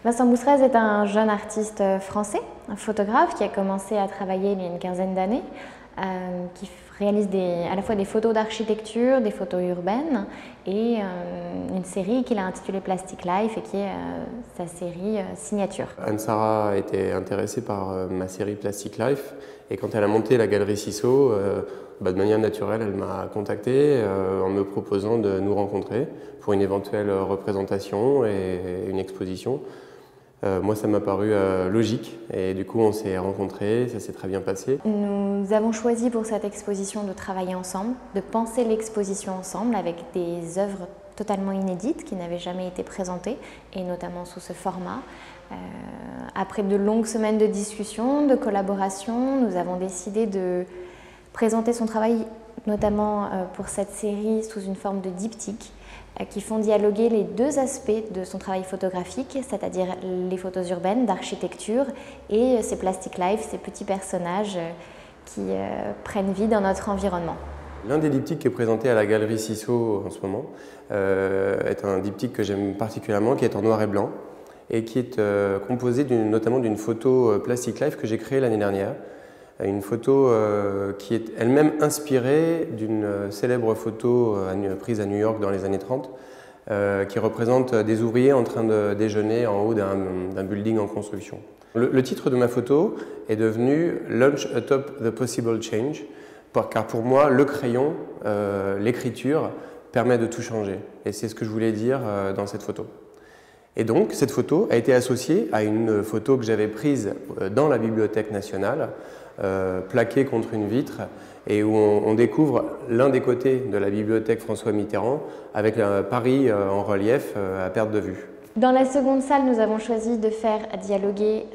Vincent Bousserez est un jeune artiste français, un photographe qui a commencé à travailler il y a une quinzaine d'années, qui réalise à la fois des photos d'architecture, des photos urbaines et une série qu'il a intitulée Plastic Life et qui est sa série signature. Anne-Sara était intéressée par ma série Plastic Life et quand elle a monté la galerie Cisso, de manière naturelle, elle m'a contacté en me proposant de nous rencontrer pour une éventuelle représentation et une exposition. Moi, ça m'a paru logique et du coup, on s'est rencontrés, ça s'est très bien passé. Nous avons choisi pour cette exposition de travailler ensemble, de penser l'exposition ensemble avec des œuvres totalement inédites qui n'avaient jamais été présentées et notamment sous ce format. Après de longues semaines de discussion, de collaboration, nous avons décidé de présenter son travail notamment pour cette série sous une forme de diptyque qui font dialoguer les deux aspects de son travail photographique, c'est-à-dire les photos urbaines, d'architecture et ces Plastic Life, ces petits personnages qui prennent vie dans notre environnement. L'un des diptyques qui est présenté à la galerie Cisso en ce moment est un diptyque que j'aime particulièrement, qui est en noir et blanc et qui est composé notamment d'une photo Plastic Life que j'ai créée l'année dernière. Une photo qui est elle-même inspirée d'une célèbre photo prise à New York dans les années 30 qui représente des ouvriers en train de déjeuner en haut d'un building en construction. Le titre de ma photo est devenu « Lunch Atop the Possible Change » car pour moi, le crayon, l'écriture, permet de tout changer. Et c'est ce que je voulais dire dans cette photo. Et donc, cette photo a été associée à une photo que j'avais prise dans la Bibliothèque nationale, plaquée contre une vitre, et où on découvre l'un des côtés de la bibliothèque François Mitterrand, avec Paris en relief à perte de vue. Dans la seconde salle, nous avons choisi de faire dialoguer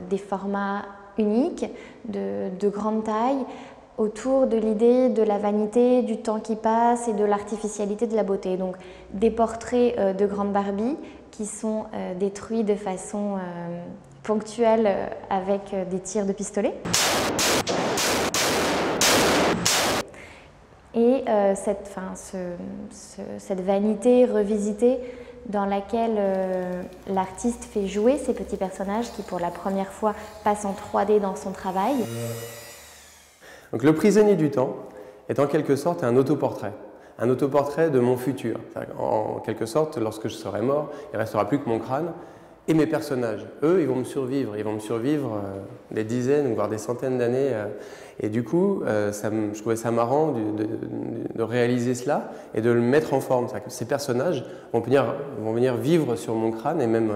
des formats uniques, de grande taille, autour de l'idée de la vanité, du temps qui passe et de l'artificialité de la beauté. Donc des portraits de grandes Barbie qui sont détruits de façon ponctuelle avec des tirs de pistolet. Et cette vanité revisitée dans laquelle l'artiste fait jouer ces petits personnages qui pour la première fois passent en 3D dans son travail. Donc, le prisonnier du temps est en quelque sorte un autoportrait de mon futur. En quelque sorte, lorsque je serai mort, il ne restera plus que mon crâne et mes personnages. Eux, ils vont me survivre des dizaines, voire des centaines d'années. Et du coup, je trouvais ça marrant de réaliser cela et de le mettre en forme. Ces personnages vont venir vivre sur mon crâne et même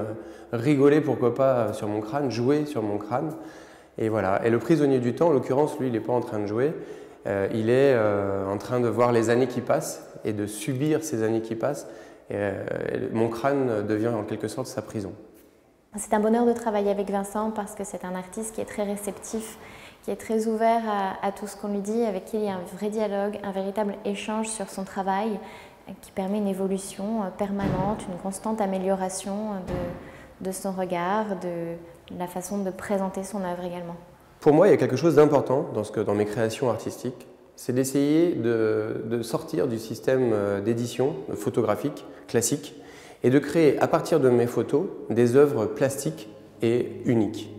rigoler, pourquoi pas, sur mon crâne, jouer sur mon crâne. Et voilà. Et le prisonnier du temps, en l'occurrence, lui, il n'est pas en train de jouer. Il est en train de voir les années qui passent et de subir ces années qui passent. Et mon crâne devient en quelque sorte sa prison. C'est un bonheur de travailler avec Vincent parce que c'est un artiste qui est très réceptif, qui est très ouvert à tout ce qu'on lui dit, avec qui il y a un vrai dialogue, un véritable échange sur son travail qui permet une évolution permanente, une constante amélioration de son regard, de la façon de présenter son œuvre également. Pour moi, il y a quelque chose d'important dans mes créations artistiques, c'est d'essayer de sortir du système d'édition photographique classique et de créer à partir de mes photos des œuvres plastiques et uniques.